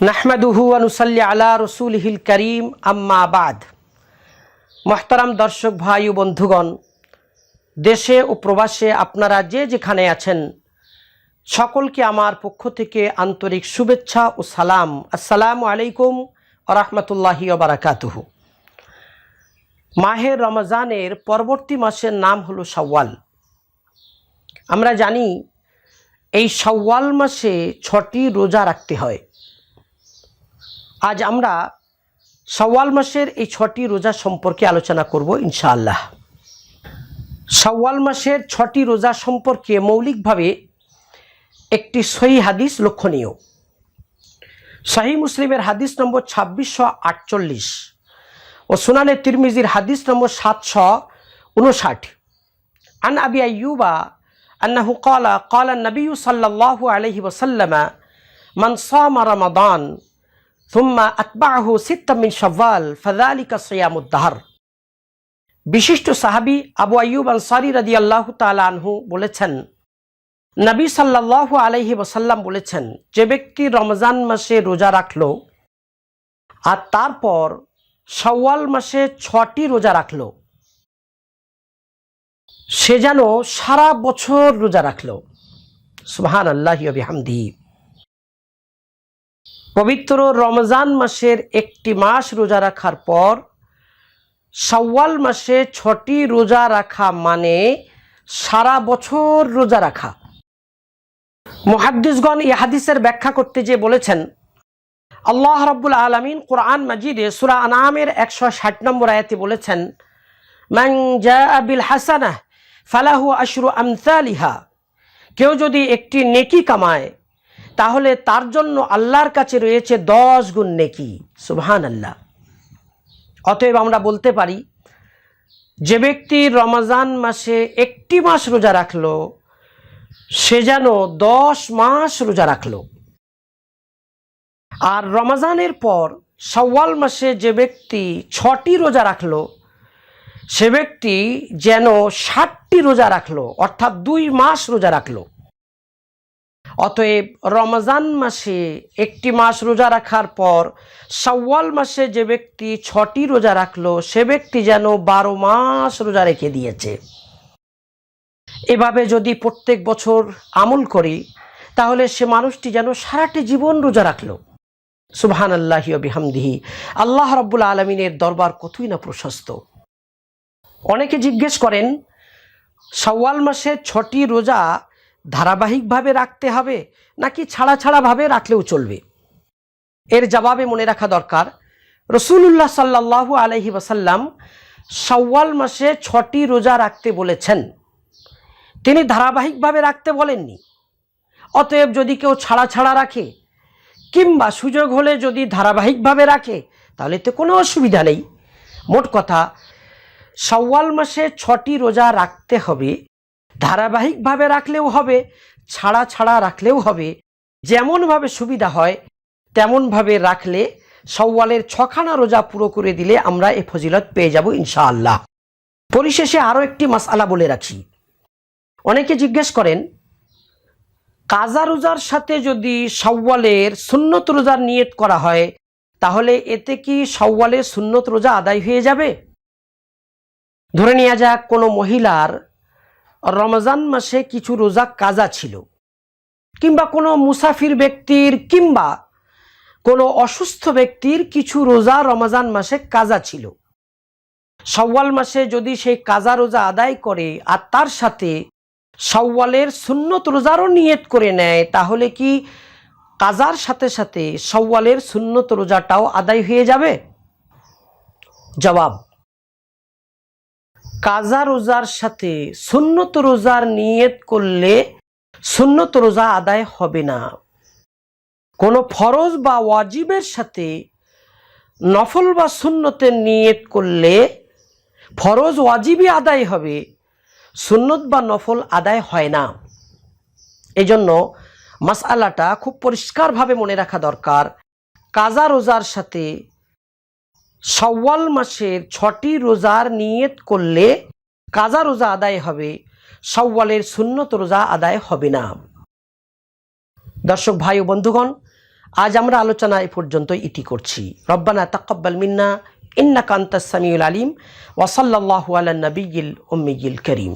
নাহমাদুহু ওয়া নুসাল্লি আলা রাসূলিহিল কারীম আম্মা বাদ। মুহতারাম দর্শক ভাই ও বন্ধুগণ, দেশে ও প্রবাসে আপনারা যে যেখানে আছেন সকলকে আমার পক্ষ থেকে আন্তরিক শুভেচ্ছা ও সালাম। আসসালামু আলাইকুম ওয়া রাহমাতুল্লাহি ওয়া বারাকাতুহু। মাহে রমজানের পরবর্তী মাসের নাম হলো শাওয়াল। আমরা জানি এই শাওয়াল মাসে 6টি রোজা রাখতে হয়। আজ আমরা শাওয়াল মাসের এই 6টি রোজা সম্পর্কে আলোচনা করব ইনশাআল্লাহ। শাওয়াল মাসের 6টি রোজা সম্পর্কে মৌলিকভাবে একটি সহিহ হাদিস লক্ষণীয়। সহিহ মুসলিমের হাদিস নম্বর 2648 ও সুনানে তিরমিজির হাদিস নম্বর 759। আন আবি আইয়ুবা আন্নাহু ক্বালা ক্বালা নবী সাল্লাল্লাহু আলাইহি ওয়াসাল্লাম মান সামা রমাদান সুম্মা আতবাহু সিত্তাম মিন শাওয়াল ফাযালিকা সিয়ামুদ দাহর। বিশিষ্ট সাহাবী আবু আইয়ুব আনসারী রাদিয়াল্লাহু তাআলা আনহু বলেছেন, নবী সাল্লাল্লাহু আলাইহি ওয়াসাল্লাম বলেছেন, যে ব্যক্তি রমজান মাসে রোজা রাখলো আর তারপর শাওয়াল মাসে 6টি রোজা রাখলো, সে যেন সারা বছর রোজা রাখলো। সুবহানাল্লাহি ওয়া বিহামদিহি। পবিত্র রমজান মাসের একটি মাস রোজা রাখার পর শাওয়াল মাসে 6টি রোজা রাখা মানে সারা বছর রোজা রাখা। মুহাদ্দিসগণ এই হাদিসের ব্যাখ্যা করতে যে বলেছেন, আল্লাহ রাব্বুল আলামিন কোরআন মাজিদে সূরা আনআমের 160 নম্বর আয়াতে বলেছেন, মান জাআ বিল হাসানাহ ফালাহু আশরু আমসালিহা। কেউ যদি একটি নেকি কামায় তাহলে তার জন্য আল্লাহর কাছে রয়েছে 10 গুণ নেকি। সুবহানাল্লাহ। অতএব আমরা বলতে পারি, যে ব্যক্তি রমজান মাসে একটি মাস রোজা রাখলো সে যেন 10 মাস রোজা রাখলো। আর রমজানের পর শাওয়াল মাসে যে ব্যক্তি 6টি রোজা রাখলো সে ব্যক্তি যেন 60টি রোজা রাখলো, অর্থাৎ 2 মাস রোজা রাখলো। অতএব রমজান মাসে একটি মাস রোজা রাখার পর শাওয়াল মাসে যে ব্যক্তি 6টি রোজা রাখলো সে ব্যক্তি যেন 12 মাস রোজা রেখে দিয়েছে। এভাবে যদি প্রত্যেক বছর আমল করি তাহলে সে মানুষটি যেন সারাটি জীবন রোজা রাখলো। সুবহানাল্লাহি ওয়া বিহামদিহি। আল্লাহ রাব্বুল আলামিনের দরবার কতই না প্রশস্ত। অনেকে জিজ্ঞেস করেন, শাওয়াল মাসের 6টি রোজা ধারাবাহিকভাবে রাখতে হবে নাকি ছাড়া ছাড়াভাবে রাখলেও চলবে? এর জবাবে মনে রাখা দরকার, রাসূলুল্লাহ সাল্লাল্লাহু আলাইহি ওয়াসাল্লাম শাওয়াল মাসে 6টি রোজা রাখতে বলেছেন, তিনি ধারাবাহিকভাবে রাখতে বলেননি। অতএব যদি কেউ ছাড়া ছাড়া রাখে কিংবা সুযোগ হলে যদি ধারাবাহিকভাবে রাখে তাহলে তো কোনো অসুবিধা নেই। মোট কথা, শাওয়াল মাসে 6টি রোজা রাখতে হবে, ধারাবাহিকভাবে রাখলেও হবে, ছাড়া ছাড়া রাখলেও হবে। যেমনভাবে সুবিধা হয় তেমনভাবে রাখলে শাওয়ালের 6খানা রোজা পুরো করে দিলে আমরা এই ফজিলত পেয়ে যাব ইনশাআল্লাহ। পরিশেষে আরও একটি মাসআলা বলে রাখি। অনেকে জিজ্ঞেস করেন, কাজা রোজার সাথে যদি শাওয়ালের সুন্নত রোজার নিয়ত করা হয় তাহলে এতে কি শাওয়ালের সুন্নত রোজা আদায় হয়ে যাবে? ধরে নেওয়া যাক কোনো মহিলার রমজান মাসে কিছু রোজা কাজা ছিল, কিংবা কোনো মুসাফির ব্যক্তির কিংবা কোনো অসুস্থ ব্যক্তির কিছু রোজা রমজান মাসে কাজা ছিল। শাওয়াল মাসে যদি সেই কাজা রোজা আদায় করে আর তার সাথে শাওয়ালের সুন্নত রোজারও নিয়ত করে নেয় তাহলে কি কাজার সাথে সাথে শাওয়ালের সুন্নত রোজাটাও আদায় হয়ে যাবে? জবাব, কাজা রোজার সাথে সুন্নত রোজার নিয়ত করলে সুন্নত রোজা আদায় হবে না। কোনো ফরজ বা ওয়াজিবের সাথে নফল বা সুন্নতের নিয়ত করলে ফরজ ওয়াজিবই আদায় হবে, সুন্নত বা নফল আদায় হয় না। এজন্য মাসআলাটা খুব পরিষ্কারভাবে মনে রাখা দরকার। কাজা রোজার সাথে শাওয়াল মাসের 6টি রোজার নিয়ত করলে কাজা রোজা আদায় হবে, শাওয়ালের সুন্নত রোজা আদায় হবে না। দর্শক ভাই ও বন্ধুগণ, আজ আমরা আলোচনা এ পর্যন্ত ইতি করছি। রব্বানা তাকাব্বাল মিন্না ইন্নাকা আনতাস সামিউল আলিম ওয়া সাল্লাল্লাহু আলা নবিয়্যিল উম্মিয়্যিল কারীম।